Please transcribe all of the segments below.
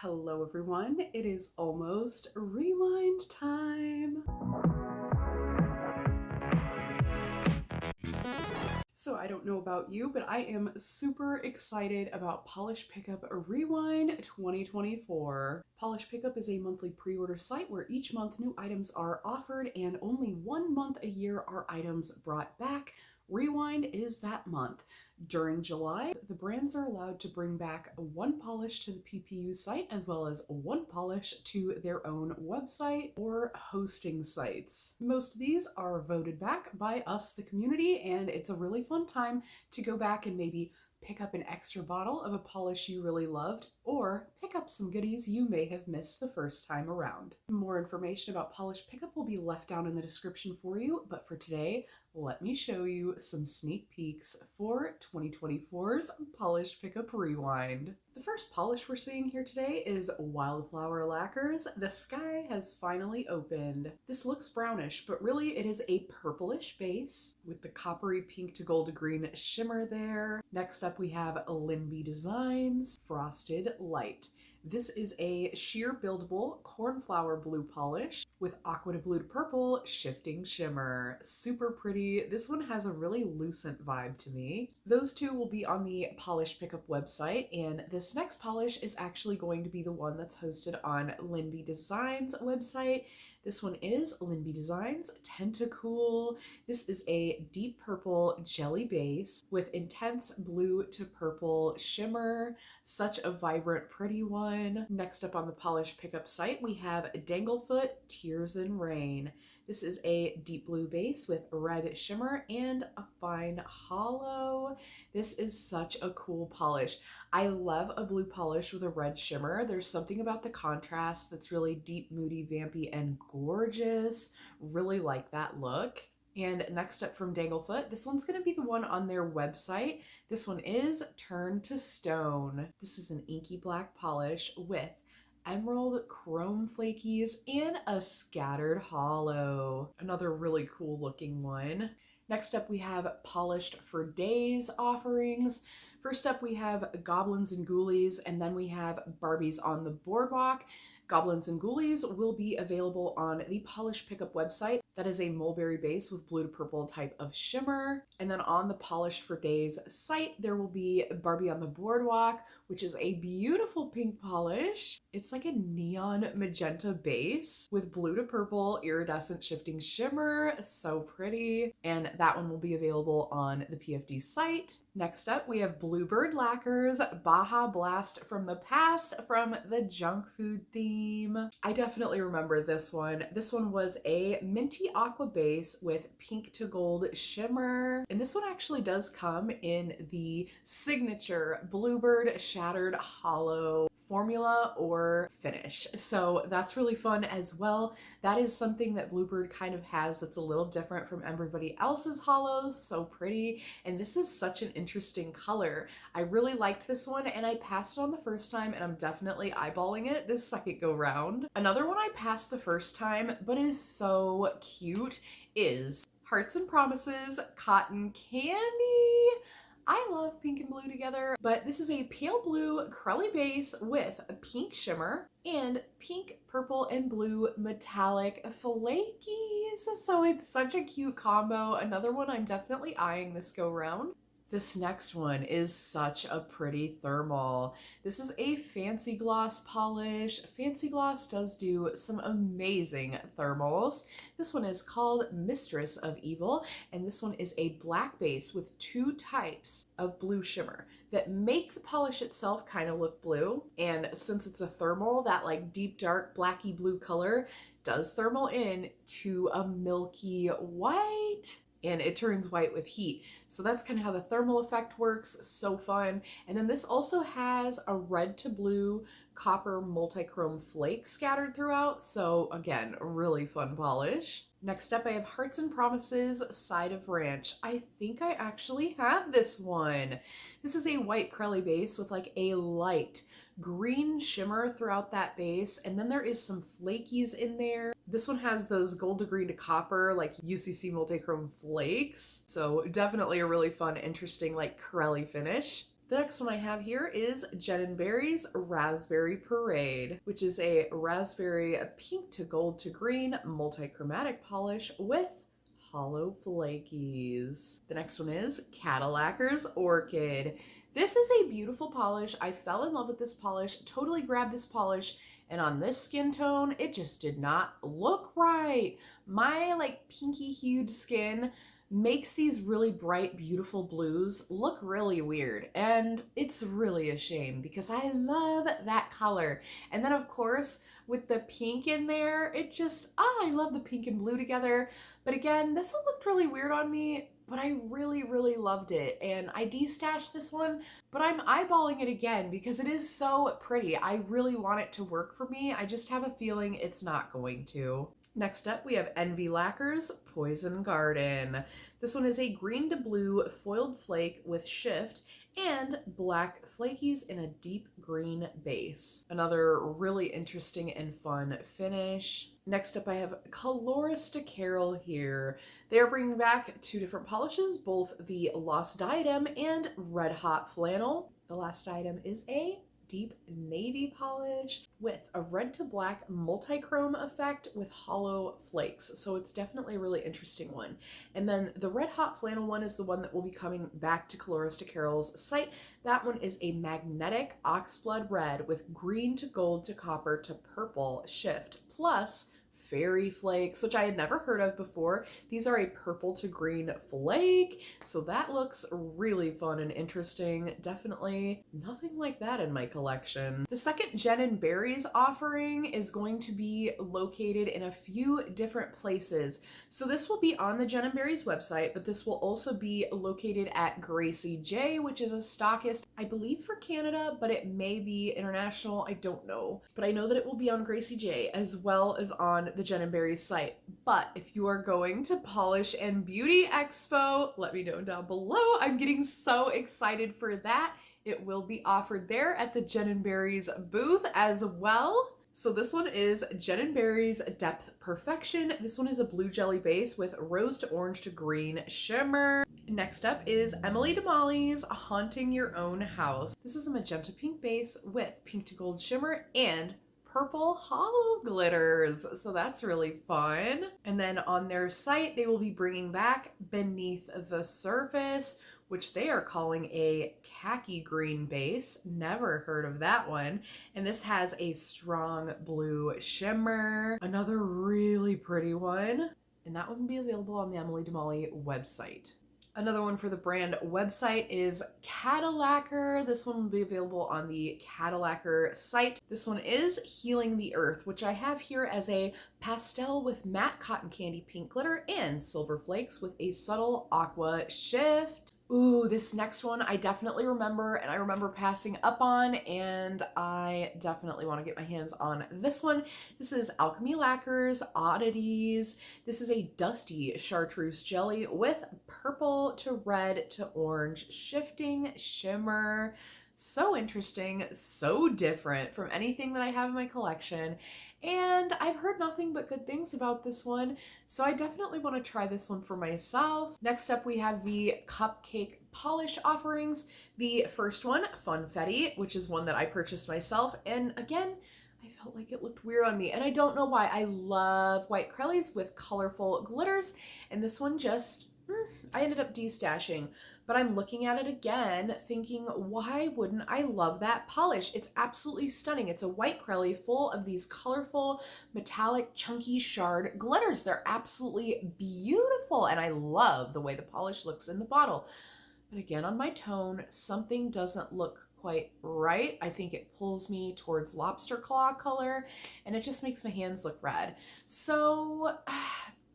Hello everyone, it is almost rewind time. So I don't know about you, but I am super excited about Polish Pickup Rewind 2024. Polish Pickup is a monthly pre-order site where each month new items are offered and only 1 month a year are items brought back. Rewind is that month. During July, the brands are allowed to bring back 1 polish to the PPU site as well as 1 polish to their own website or hosting sites. Most of these are voted back by us, the community, and it's a really fun time to go back and maybe pick up an extra bottle of a polish you really loved, or pick up some goodies you may have missed the first time around. More information about Polish Pickup will be left down in the description for you, but for today, let me show you some sneak peeks for 2024's Polish Pickup Rewind. The first polish we're seeing here today is Wildflower Lacquers. The sky has finally opened. This looks brownish, but really it is a purplish base with the coppery pink to gold to green shimmer there. Next up we have Limby Designs Frosted Light. This is a sheer buildable cornflower blue polish with aqua to blue to purple shifting shimmer. Super pretty. This one has a really lucent vibe to me. Those two will be on the Polish Pickup website, and this next polish is actually going to be the one that's hosted on Limby Designs website. This one is Limby Designs Tentacool. This is a deep purple jelly base with intense blue to purple shimmer. Such a vibrant, pretty one. Next up on the Polish Pickup site, we have Danglefoot Tears in Rain. This is a deep blue base with red shimmer and a fine hollow. This is such a cool polish. I love a blue polish with a red shimmer. There's something about the contrast that's really deep, moody, vampy, and gorgeous. Really like that look. And next up from Danglefoot, this one's going to be the one on their website. This one is Turn to Stone. This is an inky black polish with emerald chrome flakies and a scattered hollow. Another really cool looking one. Next up we have Polished for Days offerings. First up we have Goblins and Ghoulies, and then we have Barbies on the Boardwalk. Goblins and Ghoulies will be available on the Polish Pickup website. That is a mulberry base with blue to purple type of shimmer. And then on the Polished for Days site, there will be Barbie on the Boardwalk, which is a beautiful pink polish. It's like a neon magenta base with blue to purple iridescent shifting shimmer. So pretty. And that one will be available on the PFD site. Next up, we have Bluebird Lacquers Baja Blast from the Past from the junk food theme. I definitely remember this one. This one was a minty aqua base with pink to gold shimmer. And this one actually does come in the signature Bluebird Shattered Hollow formula or finish. So that's really fun as well. That is something that Bluebird kind of has that's a little different from everybody else's hollows. So pretty. And this is such an interesting color. I really liked this one and I passed it on the first time, and I'm definitely eyeballing it this second go round. Another one I passed the first time but is so cute is Hearts and Promises Cotton Candy. I love pink and blue together, but this is a pale blue crelly base with a pink shimmer and pink, purple, and blue metallic flakies. So it's such a cute combo. Another one I'm definitely eyeing this go round. This next one is such a pretty thermal. This is a Fancy Gloss polish. Fancy Gloss does do some amazing thermals. This one is called Mistress of Evil, and this one is a black base with 2 types of blue shimmer that make the polish itself kind of look blue. And since it's a thermal, that like deep dark blacky blue color does thermal in to a milky white. And it turns white with heat. So that's kind of how the thermal effect works. So fun. And then this also has a red to blue copper multichrome flake scattered throughout. So again, a really fun polish. Next up, I have Hearts and Promises Side of Ranch. I think I actually have this one. This is a white crelly base with like a light green shimmer throughout that base, and then there is some flakies in there. This one has those gold to green to copper like UCC multichrome flakes, so definitely a really fun, interesting like crelly finish. The next one I have here is Jen & Berry's Raspberry Parade, which is a raspberry pink to gold to green multi-chromatic polish with hollow flakies. The next one is Cadillacquer's Orchid. This is a beautiful polish. I fell in love with this polish, totally grabbed this polish, and on this skin tone, it just did not look right. My like pinky hued skin makes these really bright, beautiful blues look really weird. And it's really a shame because I love that color. And then of course, with the pink in there, it just, I love the pink and blue together. But again, this one looked really weird on me, but I really, really loved it. And I destashed this one, but I'm eyeballing it again because it is so pretty. I really want it to work for me. I just have a feeling it's not going to. Next up, we have Ember Lacquers Poison Garden. This one is a green to blue foiled flake with shift and black flakies in a deep green base. Another really interesting and fun finish. Next up, I have Cadillacquer here. They are bringing back two different polishes, both the Lost Diadem and Red Hot Flannel. The last item is a deep navy polish with a red to black multi-chrome effect with hollow flakes. So it's definitely a really interesting one. And then the Red Hot Flannel one is the one that will be coming back to Cadillacquer's site. That one is a magnetic oxblood red with green to gold to copper to purple shift plus fairy flakes, which I had never heard of before. These are a purple to green flake, so that looks really fun and interesting. Definitely nothing like that in my collection. The second Jen & Berry's offering is going to be located in a few different places. So this will be on the Jen & Berry's website, but this will also be located at Gracie J, which is a stockist, I believe for Canada, but it may be international, I don't know. But I know that it will be on Gracie J as well as on the Jen & Berry's site. But if you are going to Polish and Beauty Expo, let me know down below. I'm getting so excited for that. It will be offered there at the Jen & Berry's booth as well. So this one is Jen & Berry's Depth Perfection. This one is a blue jelly base with rose to orange to green shimmer. Next up is Emily DeMolly's Haunting Your Own House. This is a magenta pink base with pink to gold shimmer and purple hollow glitters. So that's really fun. And then on their site, they will be bringing back Beneath the Surface, which they are calling a khaki green base. Never heard of that one. And this has a strong blue shimmer. Another really pretty one. And that one will be available on the Emily DeMolly website. Another one for the brand website is Cadillacquer. This one will be available on the Cadillacquer site. This one is Healing the Earth, which I have here as a pastel with matte cotton candy pink glitter and silver flakes with a subtle aqua shift. Ooh, this next one I definitely remember, and I remember passing up on, and I definitely want to get my hands on this one. This is Alchemy Lacquers Oddities. This is a dusty chartreuse jelly with purple to red to orange shifting shimmer. So interesting, so different from anything that I have in my collection. And I've heard nothing but good things about this one, so I definitely want to try this one for myself. Next up, we have the cupcake polish offerings. The first one, Funfetti, which is one that I purchased myself. And again, I felt like it looked weird on me, and I don't know why. I love white crayons with colorful glitters, and this one just, I ended up destashing. But I'm looking at it again thinking, why wouldn't I love that polish? It's absolutely stunning. It's a white crelly full of these colorful, metallic, chunky shard glitters. They're absolutely beautiful, and I love the way the polish looks in the bottle. But again, on my tone, something doesn't look quite right. I think it pulls me towards lobster claw color, and it just makes my hands look red. So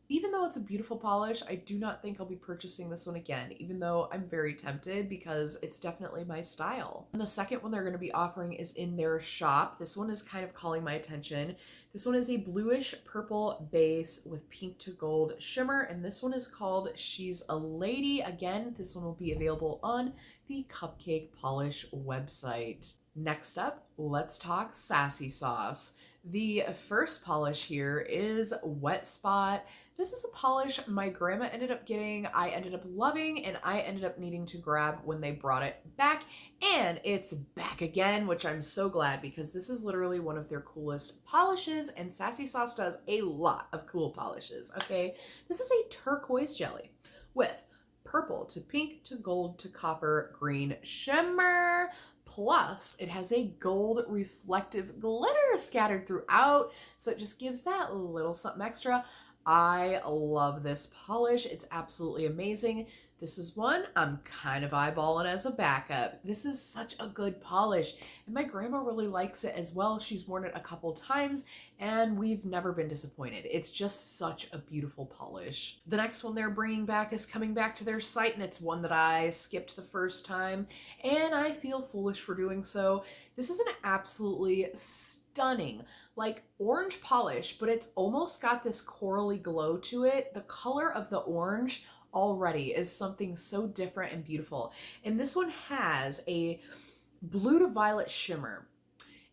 even though it's a beautiful polish, I do not think I'll be purchasing this one again, even though I'm very tempted because it's definitely my style. And the second one they're going to be offering is in their shop. This one is kind of calling my attention. This one is a bluish purple base with pink to gold shimmer, and this one is called She's a Lady. Again, this one will be available on the Cupcake Polish website. Next up, let's talk Sassy Sauce. The first polish here is Wet Spot. This is a polish my grandma ended up getting, I ended up loving, and I ended up needing to grab when they brought it back. And it's back again, which I'm so glad because this is literally one of their coolest polishes, and Sassy Sauce does a lot of cool polishes, okay? This is a turquoise jelly with purple to pink to gold to copper green shimmer. Plus, it has a gold reflective glitter scattered throughout, so it just gives that little something extra. I love this polish. It's absolutely amazing. This is one I'm kind of eyeballing as a backup. This is such a good polish, and my grandma really likes it as well. She's worn it a couple times, and we've never been disappointed. It's just such a beautiful polish. The next one they're bringing back is coming back to their site, and it's one that I skipped the first time, and I feel foolish for doing so. This is an absolutely stunning, like orange polish, but it's almost got this corally glow to it. The color of the orange already is something so different and beautiful. And this one has a blue to violet shimmer.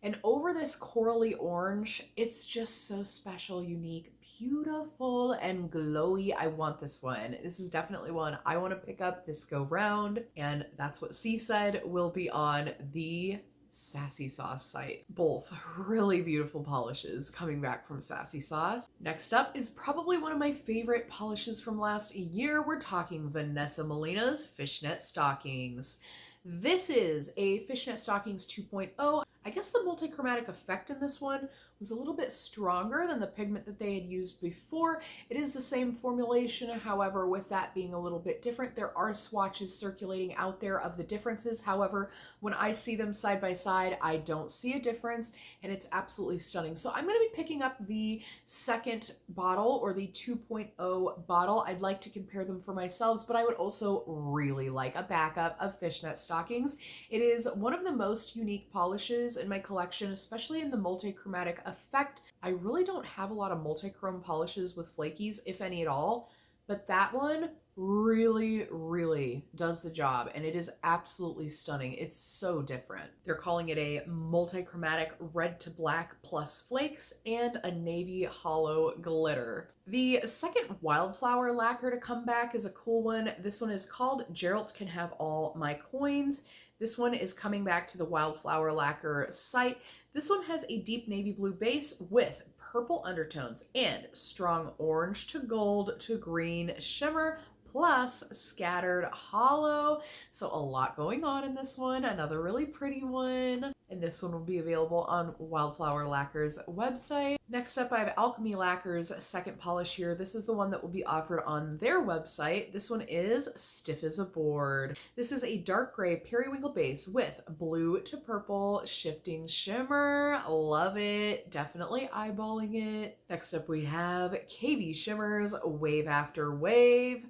And over this corally orange, it's just so special, unique, beautiful, and glowy. I want this one. This is definitely one I want to pick up this go round. And that's what C said will be on the Sassy Sauce site. Both really beautiful polishes coming back from Sassy Sauce. Next up is probably one of my favorite polishes from last year. We're talking Vanessa Molina's Fishnet Stockings. This is a Fishnet Stockings 2.0. I guess the multichromatic effect in this one was a little bit stronger than the pigment that they had used before. It is the same formulation, however, with that being a little bit different. There are swatches circulating out there of the differences. However, when I see them side by side, I don't see a difference, and it's absolutely stunning. So I'm going to be picking up the second bottle, or the 2.0 bottle. I'd like to compare them for myself, but I would also really like a backup of Fishnet Stockings. It is one of the most unique polishes in my collection, especially in the multichromatic effect. I really don't have a lot of multichrome polishes with flakies, if any at all, but that one really does the job, and it is absolutely stunning. It's so different. They're calling it a multichromatic red to black plus flakes and a navy hollow glitter. The second wildflower lacquer to come back is a cool one. This one is called Gerald Can Have All My Coins. This one is coming back to the Wildflower Lacquer site. This one has a deep navy blue base with purple undertones and strong orange to gold to green shimmer, plus scattered hollow. So a lot going on in this one. Another really pretty one. And this one will be available on Wildflower Lacquer's website. Next up, I have Alchemy Lacquer's second polish here. This is the one that will be offered on their website. This one is Stiff as a Board. This is a dark gray periwinkle base with blue to purple shifting shimmer. Love it. Definitely eyeballing it. Next up, we have KB Shimmers Wave After Wave.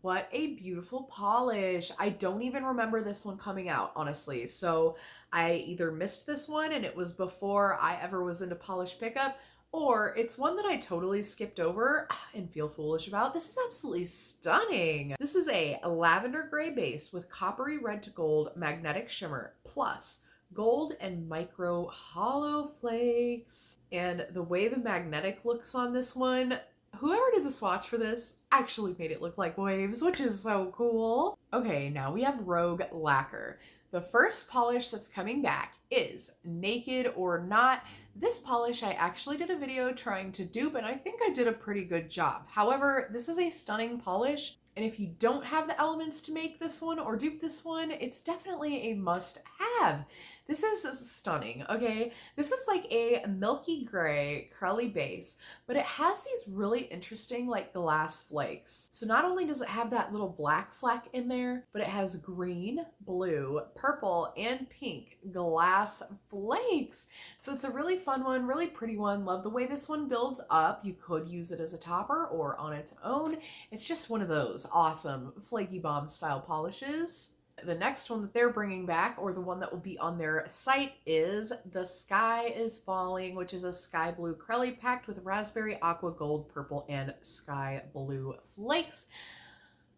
What a beautiful polish. I don't even remember this one coming out, honestly. So I either missed this one and it was before I ever was into polish pickup, or it's one that I totally skipped over and feel foolish about. This is absolutely stunning. This is a lavender gray base with coppery red to gold magnetic shimmer plus gold and micro hollow flakes. And the way the magnetic looks on this one, whoever did the swatch for this actually made it look like waves, which is so cool. Okay, now we have Rogue Lacquer. The first polish that's coming back is Naked or Not. This polish I actually did a video trying to dupe, and I think I did a pretty good job. However, this is a stunning polish, and if you don't have the elements to make this one or dupe this one, it's definitely a must-have. This is stunning, okay? This is like a milky gray curly base, but it has these really interesting like glass flakes. So not only does it have that little black fleck in there, but it has green, blue, purple, and pink glass flakes. So it's a really fun one, really pretty one. Love the way this one builds up. You could use it as a topper or on its own. It's just one of those awesome flaky bomb style polishes. The next one that they're bringing back, or the one that will be on their site, is The Sky is Falling, which is a sky blue crelly packed with raspberry, aqua, gold, purple, and sky blue flakes.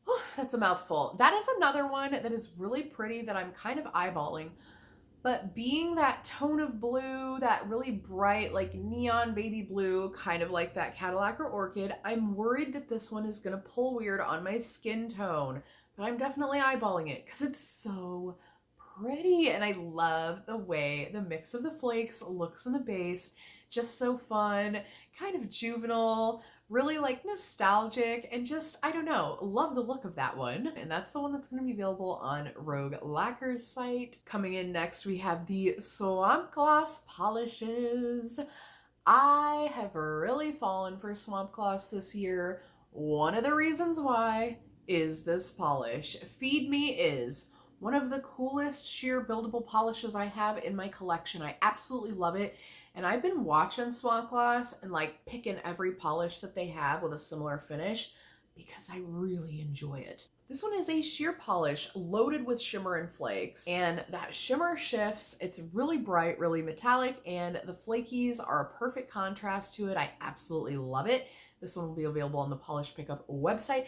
Oof, that's a mouthful. That is another one that is really pretty that I'm kind of eyeballing. But being that tone of blue, that really bright, like neon baby blue, kind of like that Cadillacquer Orchid, I'm worried that this one is gonna pull weird on my skin tone. But I'm definitely eyeballing it because it's so pretty, and I love the way the mix of the flakes looks in the base. Just so fun, kind of juvenile, really like nostalgic, and just, I don't know, love the look of that one. And that's the one that's going to be available on Rogue Lacquer's site. Coming in next, we have the Swamp Gloss polishes. I have really fallen for Swamp Gloss this year. One of the reasons why is this polish. Feed Me is one of the coolest sheer buildable polishes I have in my collection. I absolutely love it. And I've been watching Swamp Gloss and like picking every polish that they have with a similar finish because I really enjoy it. This one is a sheer polish loaded with shimmer and flakes, and that shimmer shifts. It's really bright, really metallic, and the flakies are a perfect contrast to it. I absolutely love it. This one will be available on the Polish Pickup website.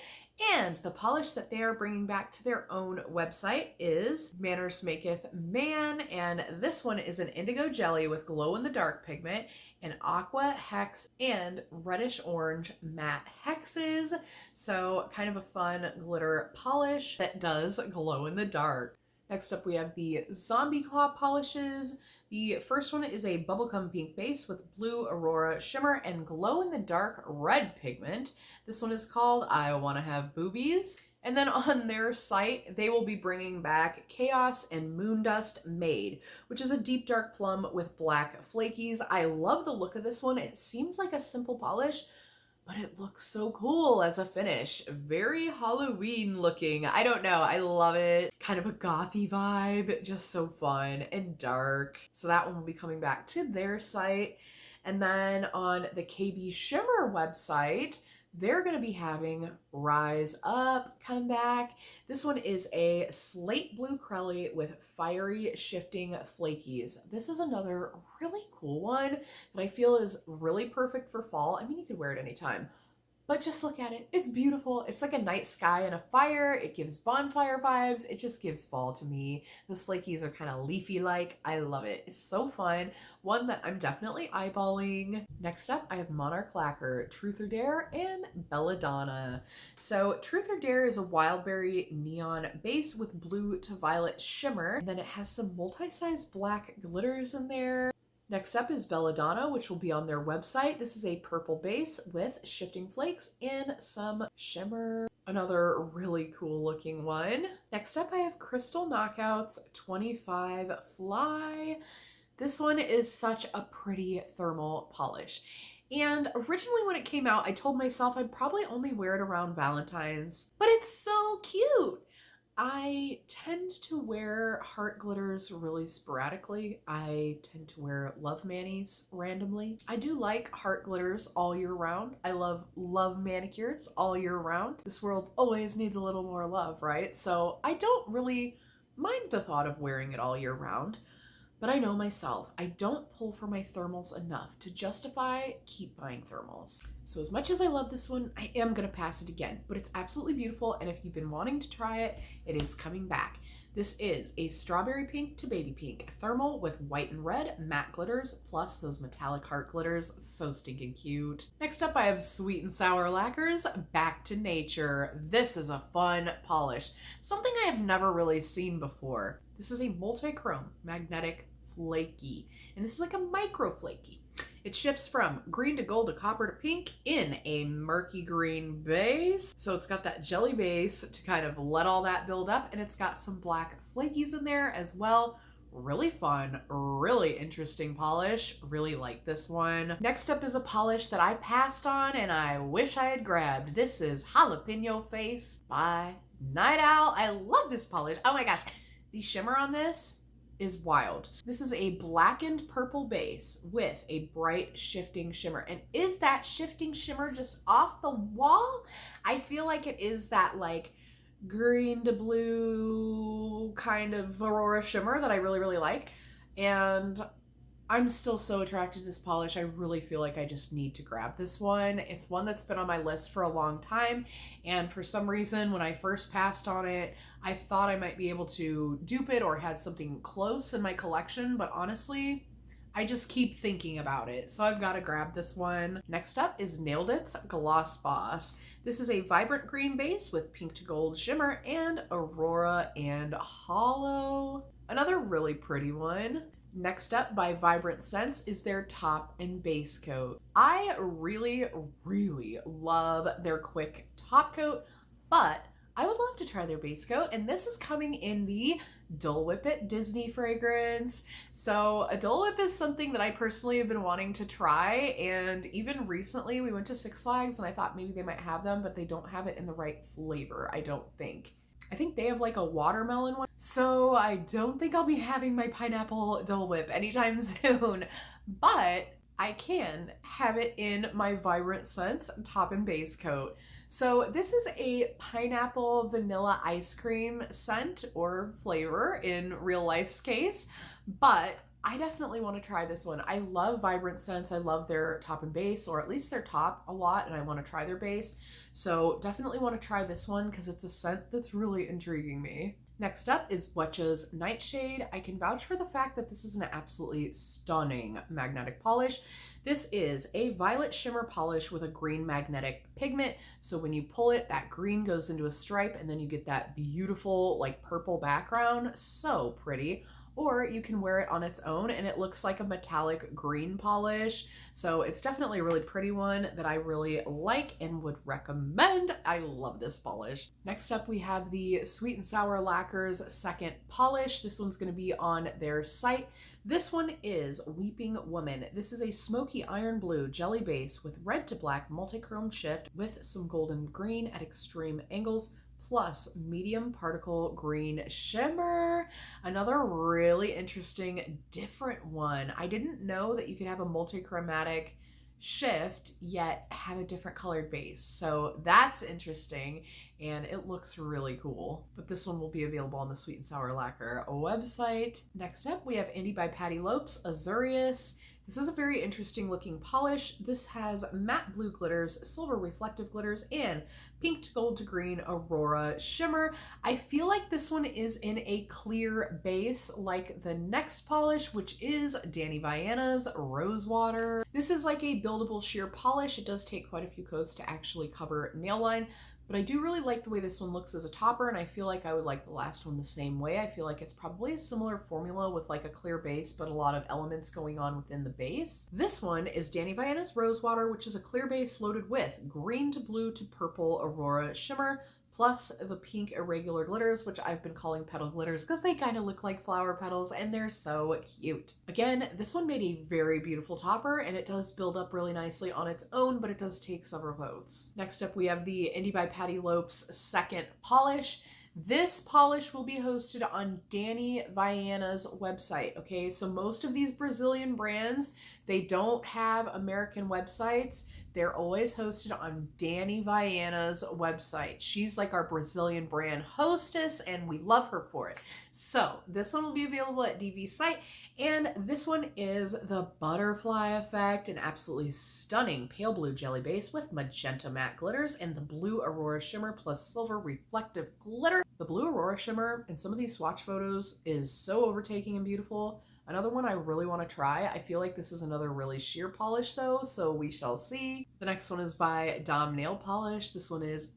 And the polish that they are bringing back to their own website is Manners Maketh Man. And this one is an indigo jelly with glow-in-the-dark pigment and aqua, hex, and reddish orange matte hexes. So kind of a fun glitter polish that does glow in the dark. Next up, we have the Zombie Claw polishes. The first one is a bubblegum pink base with blue aurora shimmer and glow-in-the-dark red pigment. This one is called I Wanna Have Boobies. And then on their site, they will be bringing back Chaos and Moondust Made, which is a deep dark plum with black flakies. I love the look of this one. It seems like a simple polish, but it looks so cool as a finish. Very Halloween looking. I don't know, I love it. Kind of a gothy vibe, just so fun and dark. So that one will be coming back to their site. And then on the KB Shimmer website, they're gonna be having Rise Up come back. This one is a slate blue crelly with fiery shifting flakies. This is another really cool one that I feel is really perfect for fall. I mean, you could wear it anytime, but just look at it. It's beautiful. It's like a night sky and a fire. It gives bonfire vibes. It just gives fall to me. Those flakies are kind of leafy-like. I love it. It's so fun. One that I'm definitely eyeballing. Next up, I have Monarch Lacquer, Truth or Dare, and Belladonna. So Truth or Dare is a wildberry neon base with blue to violet shimmer. And then it has some multi-size black glitters in there. Next up is Belladonna, which will be on their website. This is a purple base with shifting flakes and some shimmer. Another really cool looking one. Next up, I have Crystal Knockouts 25 Fly. This one is such a pretty thermal polish. And originally when it came out, I told myself I'd probably only wear it around Valentine's, but it's so cute. I tend to wear heart glitters really sporadically. I tend to wear love manis randomly. I do like heart glitters all year round. I love manicures all year round. This world always needs a little more love, right? So I don't really mind the thought of wearing it all year round. But I know myself, I don't pull for my thermals enough to justify keep buying thermals. So as much as I love this one, I am gonna pass it again, but it's absolutely beautiful. And if you've been wanting to try it, it is coming back. This is a strawberry pink to baby pink thermal with white and red matte glitters, plus those metallic heart glitters. So stinking cute. Next up, I have Sweet and Sour Lacquers, Back to Nature. This is a fun polish, something I have never really seen before. This is a multi-chrome magnetic flaky, and this is like a micro flaky. It shifts from green to gold to copper to pink in a murky green base. So it's got that jelly base to kind of let all that build up, and it's got some black flakies in there as well. Really fun, really interesting polish. Really like this one. Next up is a polish that I passed on and I wish I had grabbed. This is Jalapeno Face by Night Owl. I love this polish. Oh my gosh. The shimmer on this is wild. This is a blackened purple base with a bright shifting shimmer. And is that shifting shimmer just off the wall? I feel like it is that like green to blue kind of aurora shimmer that I really, really like. And I'm still so attracted to this polish. I really feel like I just need to grab this one. It's one that's been on my list for a long time, and for some reason when I first passed on it, I thought I might be able to dupe it or had something close in my collection, but honestly, I just keep thinking about it, so I've got to grab this one. Next up is Nailed It's Gloss Boss. This is a vibrant green base with pink to gold shimmer and aurora and hollow. Another really pretty one. Next up by Vibrant Scents is their top and base coat. I really, really love their quick top coat, but I would love to try their base coat, and this is coming in the Dole Whip It Disney fragrance. So a Dole Whip is something that I personally have been wanting to try, and even recently we went to Six Flags and I thought maybe they might have them, but they don't have it in the right flavor, I don't think. I think they have like a watermelon one, so I don't think I'll be having my pineapple Dole Whip anytime soon, but I can have it in my Vibrant Scents top and base coat. So this is a pineapple vanilla ice cream scent or flavor in real life's case, but I definitely want to try this one. I love Vibrant Scents. I love their top and base, or at least their top a lot, and I want to try their base. So definitely want to try this one because it's a scent that's really intriguing me. Next up is Wetcha's Nightshade. I can vouch for the fact that this is an absolutely stunning magnetic polish. This is a violet shimmer polish with a green magnetic pigment. So when you pull it, that green goes into a stripe and then you get that beautiful like purple background. So pretty. Or you can wear it on its own and it looks like a metallic green polish. So it's definitely a really pretty one that I really like and would recommend. I love this polish. Next up, we have the Sweet and Sour Lacquers second polish. This one's going to be on their site. This one is Weeping Woman. This is a smoky iron blue jelly base with red to black multi-chrome shift with some golden green at extreme angles, plus medium particle green shimmer. Another really interesting, different one. I didn't know that you could have a multi-chromatic shift yet have a different colored base. So that's interesting and it looks really cool. But this one will be available on the Sweet and Sour Lacquer website. Next up, we have Indie by Patty Lopes, Azurius. This is a very interesting looking polish. This has matte blue glitters, silver reflective glitters, and pink to gold to green aurora shimmer. I feel like this one is in a clear base like the next polish, which is Danny Viana's Rosewater. This is like a buildable sheer polish. It does take quite a few coats to actually cover nail line, but I do really like the way this one looks as a topper, and I feel like I would like the last one the same way. I feel like it's probably a similar formula with like a clear base, but a lot of elements going on within the base. This one is Danny Viana's Rosewater, which is a clear base loaded with green to blue to purple aurora shimmer, plus the pink irregular glitters, which I've been calling petal glitters because they kind of look like flower petals and they're so cute. Again, this one made a very beautiful topper and it does build up really nicely on its own, but it does take several coats. Next up, we have the Indie by Patty Lopes second polish. This polish will be hosted on Danny Viana's website, okay? So most of these Brazilian brands, they don't have American websites. They're always hosted on Danny Viana's website. She's like our Brazilian brand hostess and we love her for it. So this one will be available at DV's site. And this one is the Butterfly Effect, an absolutely stunning pale blue jelly base with magenta matte glitters and the blue aurora shimmer plus silver reflective glitter. The blue aurora shimmer in some of these swatch photos is so overtaking and beautiful. Another one I really want to try. I feel like this is another really sheer polish though, so we shall see. The next one is by Dom Nail Polish. This one is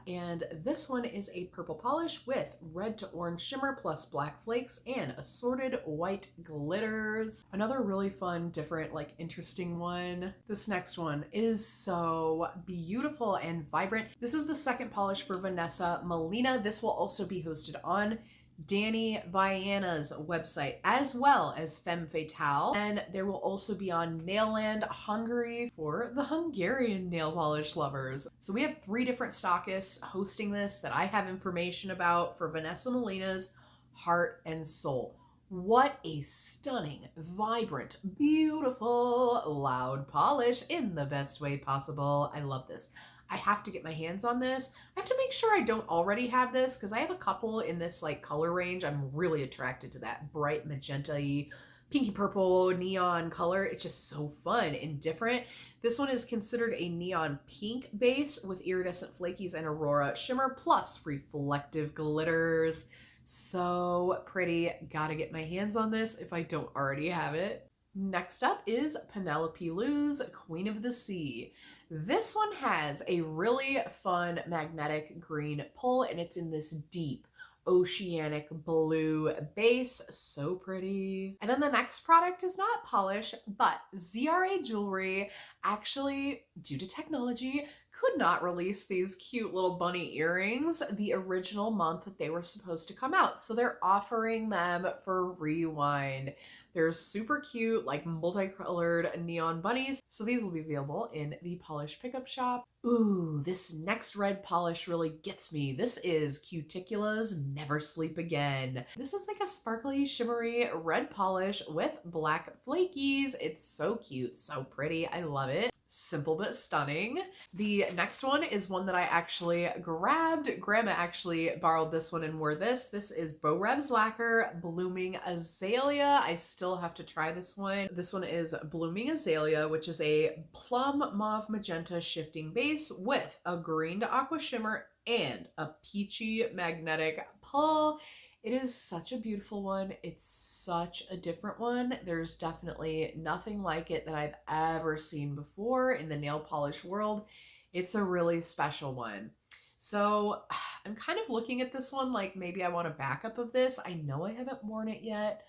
and this one is a purple polish with red to orange shimmer plus black flakes and assorted white glitters. Another really fun, different, like interesting one. This next one is so beautiful and vibrant. This is the second polish for Vanessa Molina. This will also be hosted on Danny Viana's website as well as Femme Fatale, and there will also be on Nailland Hungary for the Hungarian nail polish lovers. So we have 3 different stockists hosting this that I have information about for Vanessa Molina's Heart and Soul. What a stunning, vibrant, beautiful, loud polish in the best way possible. I love this. I have to get my hands on this. I have to make sure I don't already have this because I have a couple in this like color range. I'm really attracted to that bright magenta-y pinky purple neon color. It's just so fun and different. This one is considered a neon pink base with iridescent flakies and aurora shimmer plus reflective glitters. So pretty. Gotta get my hands on this if I don't already have it. Next up is Penelope Lou's Queen of the Sea. This one has a really fun magnetic green pull, and it's in this deep oceanic blue base. So pretty. And then the next product is not polish, but ZRA Jewelry actually, due to technology, could not release these cute little bunny earrings the original month that they were supposed to come out. So they're offering them for Rewind. They're super cute, like multicolored neon bunnies. So these will be available in the Polish Pickup Shop. Ooh, this next red polish really gets me. This is Cuticulas Never Sleep Again. This is like a sparkly, shimmery red polish with black flakies. It's so cute, so pretty. I love it. Simple but stunning. The next one is one that I actually grabbed. Grandma actually borrowed this one and wore this. This is Bluebird Lacquer Blooming Azalea. I still have to try this one. This one is Blooming Azalea, which is a plum mauve magenta shifting base with a green to aqua shimmer and a peachy magnetic pull. It is such a beautiful one. It's such a different one. There's definitely nothing like it that I've ever seen before in the nail polish world. It's a really special one. So I'm kind of looking at this one like maybe I want a backup of this. I know I haven't worn it yet,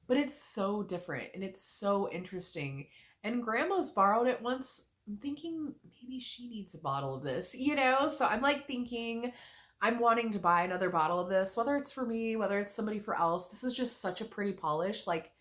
but it's so different and it's so interesting. And Grandma's borrowed it once. I'm thinking maybe she needs a bottle of this, you know? So I'm like thinking I'm wanting to buy another bottle of this, whether it's for me, whether it's somebody for else. This is just such a pretty polish. Like,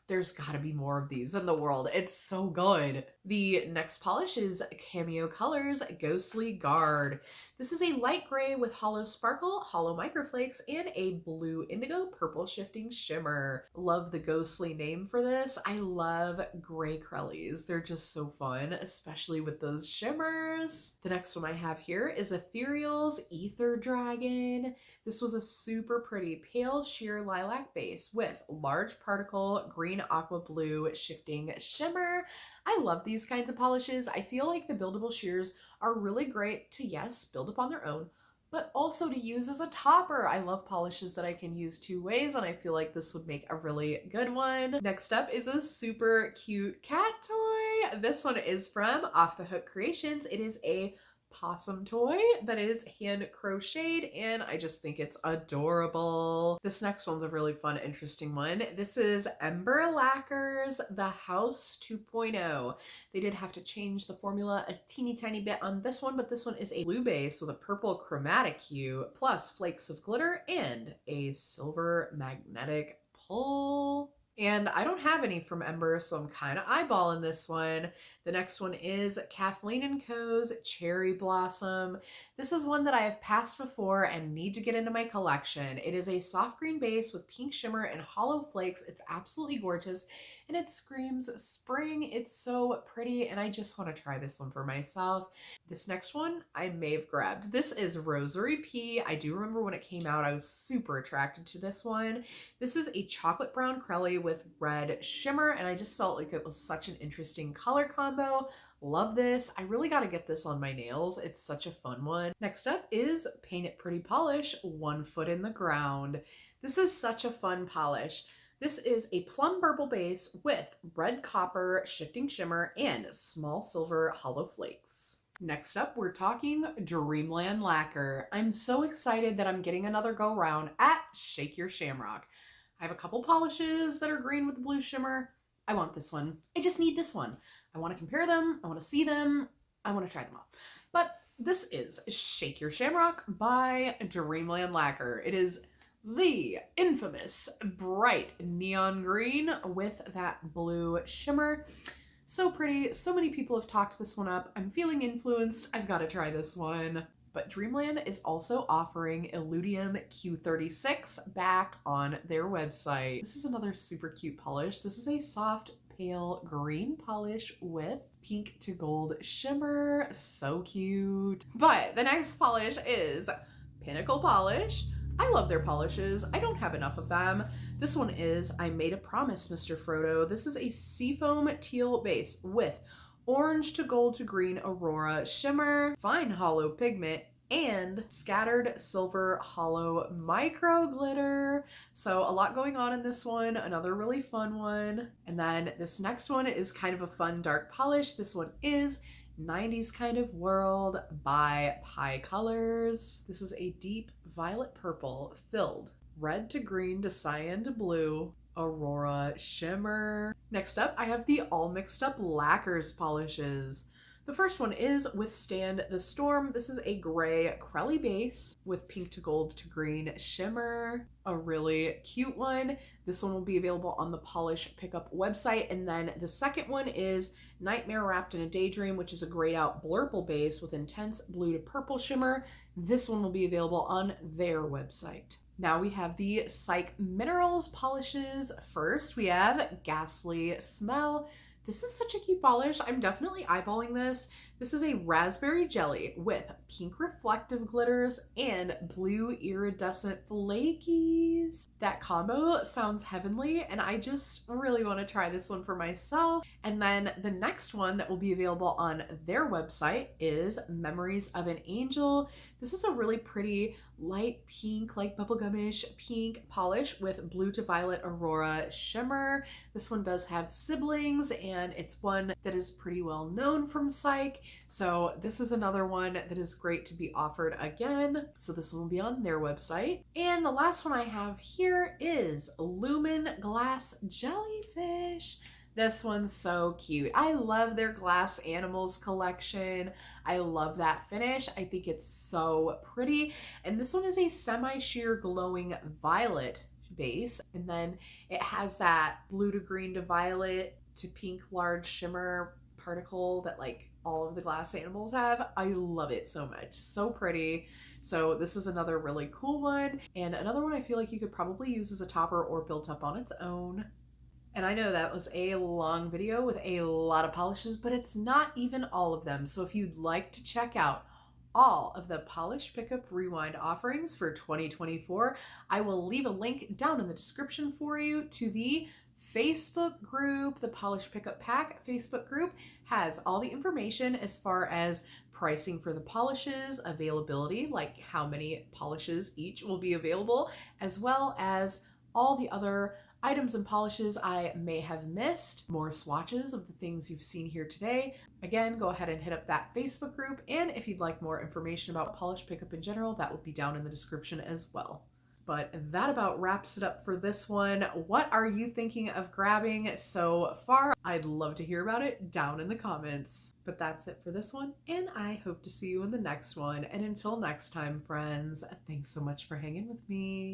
there's gotta be more of these in the world. It's so good. The next polish is Cameo Colors Ghostly Guard. This is a light gray with hollow sparkle, hollow microflakes, and a blue indigo purple shifting shimmer. Love the ghostly name for this. I love gray crellies. They're just so fun, especially with those shimmers. The next one I have here is Ethereal's Ether Dragon. This was a super pretty pale sheer lilac base with large particle green aqua blue shifting shimmer. I love these kinds of polishes. I feel like the buildable shears are really great to, yes, build up on their own, but also to use as a topper. I love polishes that I can use two ways, and I feel like this would make a really good one. Next up is a super cute cat toy. This one is from Off the Hook Creations. It is a possum toy that is hand crocheted, and I just think it's adorable. This next one's a really fun, interesting one. This is Ember Lacquers The House 2.0. They did have to change the formula a teeny tiny bit on this one, but this one is a blue base with a purple chromatic hue plus flakes of glitter and a silver magnetic pull. And I don't have any from Ember, so I'm kind of eyeballing this one. The next one is Kathleen & Co.'s Cherry Blossom. This is one that I have passed before and need to get into my collection. It is a soft green base with pink shimmer and hollow flakes. It's absolutely gorgeous, and it screams spring. It's so pretty, and I just want to try this one for myself. This next one I may have grabbed. This is Rosary P. I do remember when it came out, I was super attracted to this one. This is a chocolate brown crelly with red shimmer, and I just felt like it was such an interesting color combo. Love this. I really got to get this on my nails. It's such a fun one. Next up is Paint It Pretty Polish 1 Foot in the Ground. This is such a fun polish. This is a plum purple base with red copper shifting shimmer and small silver hollow flakes. Next up, we're talking Dreamland Lacquer. I'm so excited that I'm getting another go round at Shake Your Shamrock. I have a couple polishes that are green with the blue shimmer. I want this one. I just need this one. I want to compare them. I want to see them. I want to try them all. But this is Shake Your Shamrock by Dreamland Lacquer. It is the infamous bright neon green with that blue shimmer. So pretty. So many people have talked this one up. I'm feeling influenced. I've got to try this one. But Dreamland is also offering Illudium Q36 back on their website. This is another super cute polish. This is a soft pale green polish with pink to gold shimmer. So cute. But the next polish is Pinnacle Polish I love their polishes. I don't have enough of them. This one is I Made a Promise, Mr. Frodo. This is a seafoam teal base with orange to gold to green aurora shimmer, fine hollow pigment, and scattered silver hollow micro glitter. So a lot going on in this one, another really fun one. And then this next one is kind of a fun dark polish. This one is 90s Kind of World by Pie Colors. This is a deep violet purple filled red to green to cyan to blue aurora shimmer. Next up, I have the All Mixed Up Lacquers polishes. The first one is Withstand the Storm. This is a gray Crelly base with pink to gold to green shimmer. A really cute one. This one will be available on the Polish Pickup website. And then the second one is Nightmare Wrapped in a Daydream, which is a grayed out blurple base with intense blue to purple shimmer. This one will be available on their website. Now we have the Psych Minerals polishes. First, we have Ghastly Smell. This is such a cute polish. I'm definitely eyeballing this. This is a raspberry jelly with pink reflective glitters and blue iridescent flakies. That combo sounds heavenly, and I just really want to try this one for myself. And then the next one that will be available on their website is Memories of an Angel. This is a really pretty light pink, like bubblegumish pink polish with blue to violet aurora shimmer. This one does have siblings, and it's one that is pretty well known from Psych. So this is another one that is great to be offered again. So this one will be on their website. And the last one I have here is Lumen Glass Jellyfish. This one's so cute. I love their glass animals collection. I love that finish. I think it's so pretty. And this one is a semi-sheer glowing violet base. And then it has that blue to green to violet to pink large shimmer particle that like all of the glass animals have. I love it so much. So pretty. So this is another really cool one. And another one I feel like you could probably use as a topper or built up on its own. And I know that was a long video with a lot of polishes, but it's not even all of them. So if you'd like to check out all of the Polish Pickup Rewind offerings for 2024, I will leave a link down in the description for you to the Facebook group. The Polish Pickup Pack Facebook group has all the information as far as pricing for the polishes, availability, like how many polishes each will be available, as well as all the other items and polishes I may have missed, more swatches of the things you've seen here today. Again, go ahead and hit up that Facebook group, and if you'd like more information about Polish Pickup in general, that will be down in the description as well. But that about wraps it up for this one. What are you thinking of grabbing so far? I'd love to hear about it down in the comments. But that's it for this one, and I hope to see you in the next one. And until next time, friends, thanks so much for hanging with me.